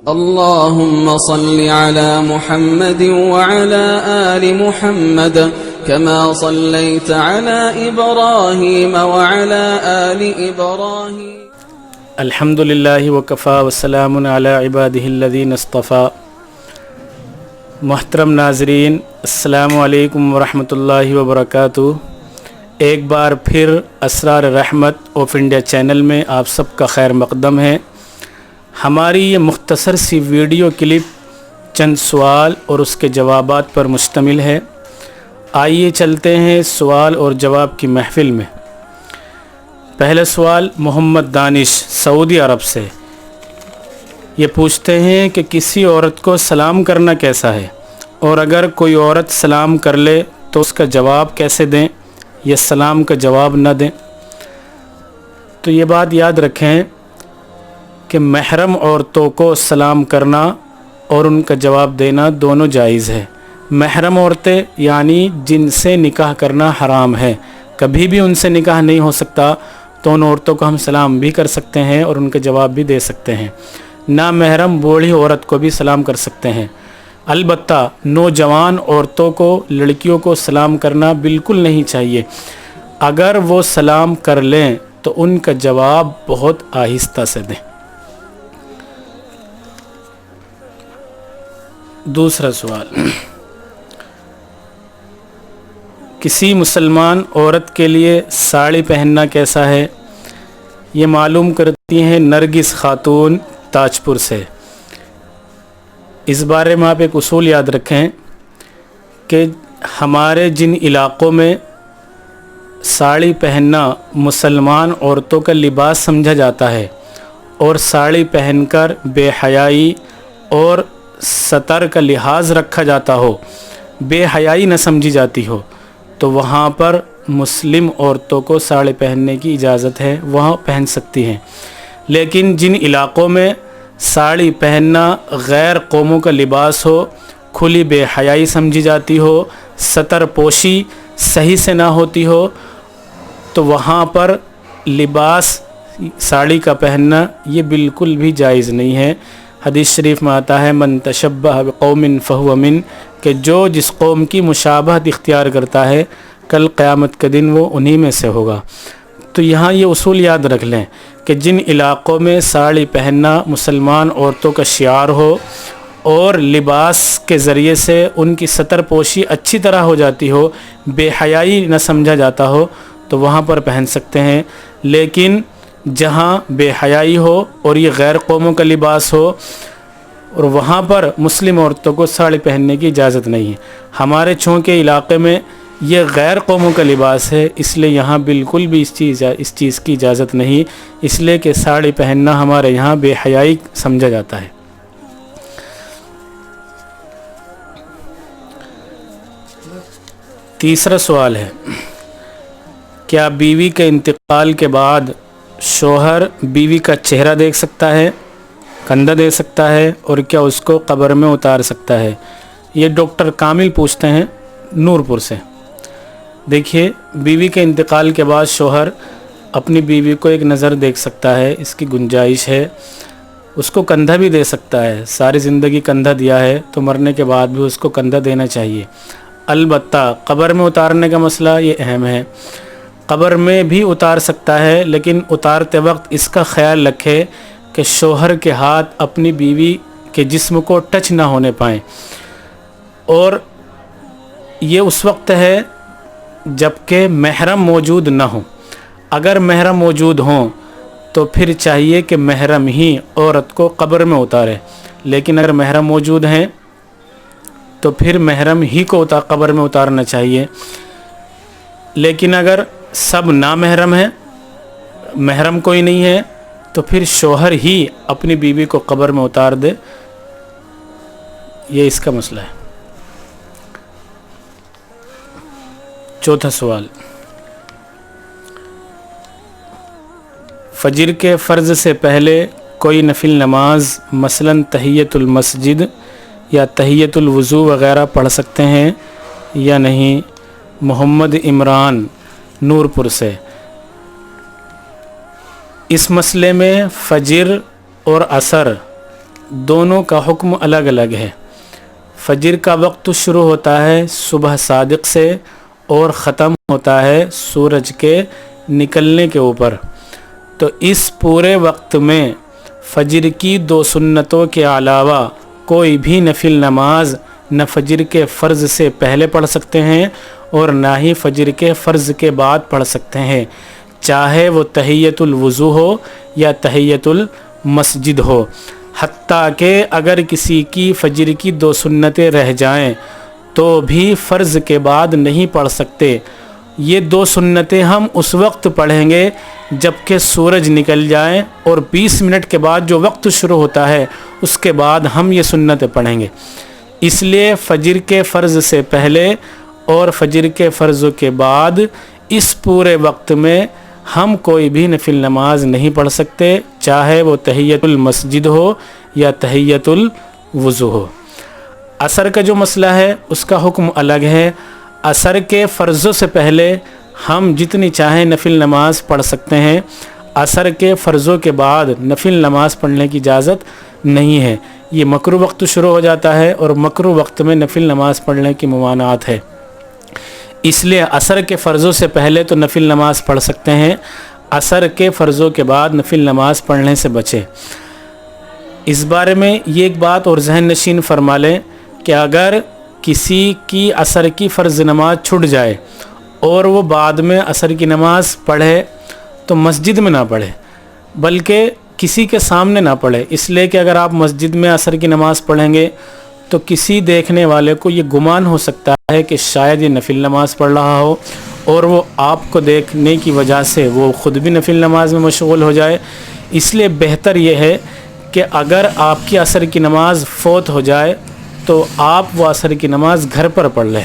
اللهم صل على محمد وعلى آل محمد كما صليت على إبراهيم وعلى آل إبراهيم. الحمد للہ وکفا وسلام علی عبادہ الذین اصطفیٰ. محترم ناظرین، السلام علیکم ورحمۃ اللہ وبرکاتہ. ایک بار پھر اسرار رحمت آف انڈیا چینل میں آپ سب کا خیر مقدم ہے. ہماری یہ مختصر سی ویڈیو کلپ چند سوال اور اس کے جوابات پر مشتمل ہے. آئیے چلتے ہیں سوال اور جواب کی محفل میں. پہلا سوال محمد دانش سعودی عرب سے. یہ پوچھتے ہیں کہ کسی عورت کو سلام کرنا کیسا ہے، اور اگر کوئی عورت سلام کر لے تو اس کا جواب کیسے دیں یا سلام کا جواب نہ دیں؟ تو یہ بات یاد رکھیں کہ محرم عورتوں کو سلام کرنا اور ان کا جواب دینا دونوں جائز ہے. محرم عورتیں یعنی جن سے نکاح کرنا حرام ہے، کبھی بھی ان سے نکاح نہیں ہو سکتا، تو ان عورتوں کو ہم سلام بھی کر سکتے ہیں اور ان کا جواب بھی دے سکتے ہیں. نامحرم بوڑھی عورت کو بھی سلام کر سکتے ہیں. البتہ نوجوان عورتوں کو، لڑکیوں کو سلام کرنا بالکل نہیں چاہیے. اگر وہ سلام کر لیں تو ان کا جواب بہت آہستہ سے دیں. دوسرا سوال، کسی مسلمان عورت کے لیے ساڑی پہننا کیسا ہے؟ یہ معلوم کرتی ہیں نرگس خاتون تاج پور سے. اس بارے میں آپ ایک اصول یاد رکھیں کہ ہمارے جن علاقوں میں ساڑی پہننا مسلمان عورتوں کا لباس سمجھا جاتا ہے اور ساڑی پہن کر بے حیائی اور ستر کا لحاظ رکھا جاتا ہو، بے حیائی نہ سمجھی جاتی ہو، تو وہاں پر مسلم عورتوں کو ساڑی پہننے کی اجازت ہے، وہاں پہن سکتی ہیں. لیکن جن علاقوں میں ساڑی پہننا غیر قوموں کا لباس ہو، کھلی بے حیائی سمجھی جاتی ہو، ستر پوشی صحیح سے نہ ہوتی ہو، تو وہاں پر لباس ساڑی کا پہننا یہ بالکل بھی جائز نہیں ہے. حدیث شریف میں آتا ہے من تشبہ بقوم فہو من، کہ جو جس قوم کی مشابہت اختیار کرتا ہے کل قیامت کے دن وہ انہی میں سے ہوگا. تو یہاں یہ اصول یاد رکھ لیں کہ جن علاقوں میں ساڑی پہننا مسلمان عورتوں کا شعار ہو اور لباس کے ذریعے سے ان کی ستر پوشی اچھی طرح ہو جاتی ہو، بے حیائی نہ سمجھا جاتا ہو، تو وہاں پر پہن سکتے ہیں. لیکن جہاں بے حیائی ہو اور یہ غیر قوموں کا لباس ہو اور وہاں پر مسلم عورتوں کو ساڑی پہننے کی اجازت نہیں ہے. ہمارے چونکہ علاقے میں یہ غیر قوموں کا لباس ہے، اس لیے یہاں بالکل بھی اس چیز کی اجازت نہیں، اس لیے کہ ساڑی پہننا ہمارے یہاں بے حیائی سمجھا جاتا ہے. تیسرا سوال ہے، کیا بیوی کے انتقال کے بعد شوہر بیوی کا چہرہ دیکھ سکتا ہے، کندھا دے سکتا ہے، اور کیا اس کو قبر میں اتار سکتا ہے؟ یہ ڈاکٹر کامل پوچھتے ہیں نور پور سے. دیکھیے، بیوی کے انتقال کے بعد شوہر اپنی بیوی کو ایک نظر دیکھ سکتا ہے، اس کی گنجائش ہے. اس کو کندھا بھی دے سکتا ہے، ساری زندگی کندھا دیا ہے تو مرنے کے بعد بھی اس کو کندھا دینا چاہیے. البتہ قبر میں اتارنے کا مسئلہ یہ اہم ہے. قبر میں بھی اتار سکتا ہے، لیکن اتارتے وقت اس کا خیال رکھے کہ شوہر کے ہاتھ اپنی بیوی کے جسم کو ٹچ نہ ہونے پائیں. اور یہ اس وقت ہے جب کہ محرم موجود نہ ہوں. اگر محرم موجود ہوں تو پھر چاہیے کہ محرم ہی عورت کو قبر میں اتارے. لیکن اگر محرم موجود ہیں تو پھر محرم ہی کو قبر میں اتارنا چاہیے. لیکن اگر سب نامحرم ہیں، محرم کوئی نہیں ہے، تو پھر شوہر ہی اپنی بیوی کو قبر میں اتار دے. یہ اس کا مسئلہ ہے. چوتھا سوال، فجر کے فرض سے پہلے کوئی نفل نماز مثلاً تحیۃ المسجد یا تحیۃ الوضو وغیرہ پڑھ سکتے ہیں یا نہیں؟ محمد عمران نور پور سے. اس مسئلے میں فجر اور عصر دونوں کا حکم الگ الگ ہے۔ فجر کا وقت شروع ہوتا ہے صبح صادق سے اور ختم ہوتا ہے سورج کے نکلنے کے اوپر۔ تو اس پورے وقت میں فجر کی 2 سنتوں کے علاوہ کوئی بھی نفل نماز نہ فجر کے فرض سے پہلے پڑھ سکتے ہیں اور نہ ہی فجر کے فرض کے بعد پڑھ سکتے ہیں، چاہے وہ تحیۃ الوضو ہو یا تحیۃ المسجد ہو۔ حتیٰ کہ اگر کسی کی فجر کی 2 سنتیں رہ جائیں تو بھی فرض کے بعد نہیں پڑھ سکتے۔ یہ 2 سنتیں ہم اس وقت پڑھیں گے جب کہ سورج نکل جائیں، اور 20 منٹ کے بعد جو وقت شروع ہوتا ہے اس کے بعد ہم یہ سنتیں پڑھیں گے۔ اس لیے فجر کے فرض سے پہلے اور فجر کے فرض کے بعد اس پورے وقت میں ہم کوئی بھی نفل نماز نہیں پڑھ سکتے، چاہے وہ تحیۃ المسجد ہو یا تحیۃ الوضو ہو۔ عصر کا جو مسئلہ ہے اس کا حکم الگ ہے۔ عصر کے فرضوں سے پہلے ہم جتنی چاہیں نفل نماز پڑھ سکتے ہیں، عصر کے فرضوں کے بعد نفل نماز پڑھنے کی اجازت نہیں ہے۔ یہ مکروہ وقت شروع ہو جاتا ہے اور مکروہ وقت میں نفل نماز پڑھنے کی ممانعت ہے، اس لیے عصر کے فرضوں سے پہلے تو نفل نماز پڑھ سکتے ہیں، عصر کے فرضوں کے بعد نفل نماز پڑھنے سے بچیں۔ اس بارے میں یہ ایک بات اور ذہن نشین فرما لیں کہ اگر کسی کی عصر کی فرض نماز چھٹ جائے اور وہ بعد میں عصر کی نماز پڑھے تو مسجد میں نہ پڑھے بلکہ کسی کے سامنے نہ پڑھے، اس لیے کہ اگر آپ مسجد میں عصر کی نماز پڑھیں گے تو کسی دیکھنے والے کو یہ گمان ہو سکتا ہے کہ شاید یہ نفل نماز پڑھ رہا ہو اور وہ آپ کو دیکھنے کی وجہ سے وہ خود بھی نفل نماز میں مشغول ہو جائے۔ اس لیے بہتر یہ ہے کہ اگر آپ کی عصر کی نماز فوت ہو جائے تو آپ وہ عصر کی نماز گھر پر پڑھ لیں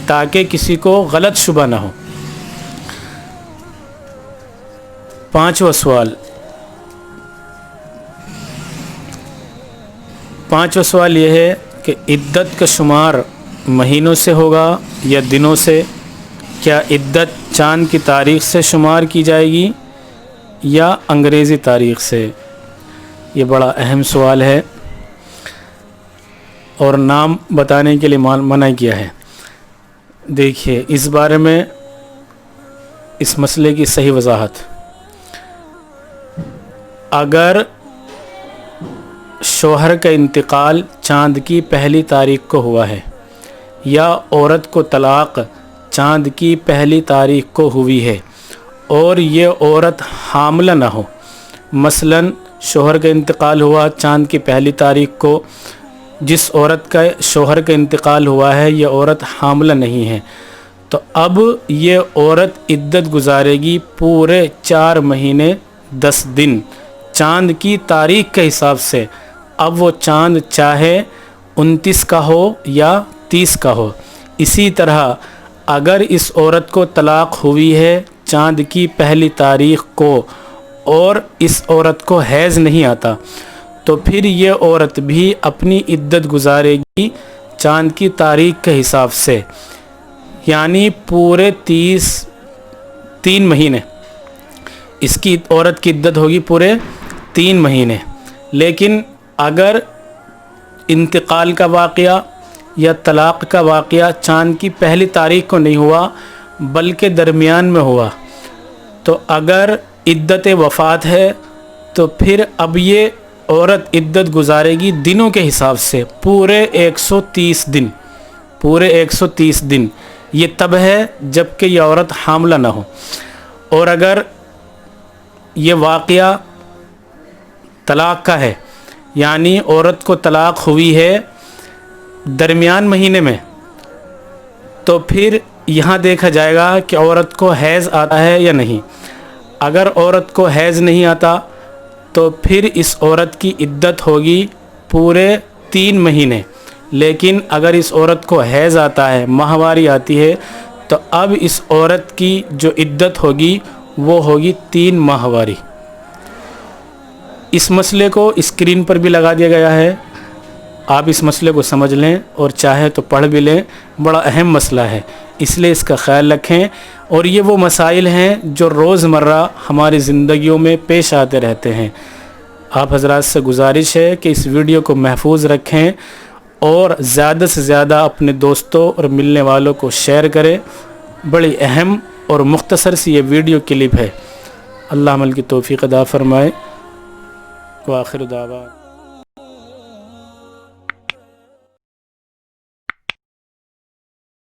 تاکہ کسی کو غلط شبہ نہ ہو۔ 5واں سوال، 5واں سوال یہ ہے کہ عدت کا شمار مہینوں سے ہوگا یا دنوں سے؟ کیا عدت چاند کی تاریخ سے شمار کی جائے گی یا انگریزی تاریخ سے؟ یہ بڑا اہم سوال ہے اور نام بتانے کے لیے منع کیا ہے۔ دیکھیے اس بارے میں اس مسئلے کی صحیح وضاحت، اگر شوہر کا انتقال چاند کی پہلی تاریخ کو ہوا ہے یا عورت کو طلاق چاند کی پہلی تاریخ کو ہوئی ہے اور یہ عورت حاملہ نہ ہو، مثلا شوہر کا انتقال ہوا چاند کی پہلی تاریخ کو، جس عورت کا شوہر کا انتقال ہوا ہے یہ عورت حاملہ نہیں ہے، تو اب یہ عورت عدت گزارے گی پورے 4 مہینے 10 دن چاند کی تاریخ کے حساب سے۔ اب وہ چاند چاہے 29 کا ہو یا 30 کا ہو۔ اسی طرح اگر اس عورت کو طلاق ہوئی ہے چاند کی پہلی تاریخ کو اور اس عورت کو حیض نہیں آتا تو پھر یہ عورت بھی اپنی عدت گزارے گی چاند کی تاریخ کے حساب سے، یعنی پورے 3 مہینے اس کی عورت کی عدت ہوگی، پورے 3 مہینے۔ لیکن اگر انتقال کا واقعہ یا طلاق کا واقعہ چاند کی پہلی تاریخ کو نہیں ہوا بلکہ درمیان میں ہوا، تو اگر عدت وفات ہے تو پھر اب یہ عورت عدت گزارے گی دنوں کے حساب سے، پورے 130 دن، پورے 130 دن۔ یہ تب ہے جب کہ یہ عورت حاملہ نہ ہو۔ اور اگر یہ واقعہ طلاق کا ہے، یعنی عورت کو طلاق ہوئی ہے درمیان مہینے میں، تو پھر یہاں دیکھا جائے گا کہ عورت کو حیض آتا ہے یا نہیں۔ اگر عورت کو حیض نہیں آتا تو پھر اس عورت کی عدت ہوگی پورے 3 مہینے۔ لیکن اگر اس عورت کو حیض آتا ہے، ماہواری آتی ہے، تو اب اس عورت کی جو عدت ہوگی وہ ہوگی 3 ماہواری۔ اس مسئلے کو اسکرین پر بھی لگا دیا گیا ہے، آپ اس مسئلے کو سمجھ لیں اور چاہے تو پڑھ بھی لیں، بڑا اہم مسئلہ ہے، اس لیے اس کا خیال رکھیں۔ اور یہ وہ مسائل ہیں جو روزمرہ ہماری زندگیوں میں پیش آتے رہتے ہیں۔ آپ حضرات سے گزارش ہے کہ اس ویڈیو کو محفوظ رکھیں اور زیادہ سے زیادہ اپنے دوستوں اور ملنے والوں کو شیئر کریں۔ بڑی اہم اور مختصر سی یہ ویڈیو کلپ ہے۔ اللہ عمل کی توفیق عطا فرمائے۔ وآخر دعوانا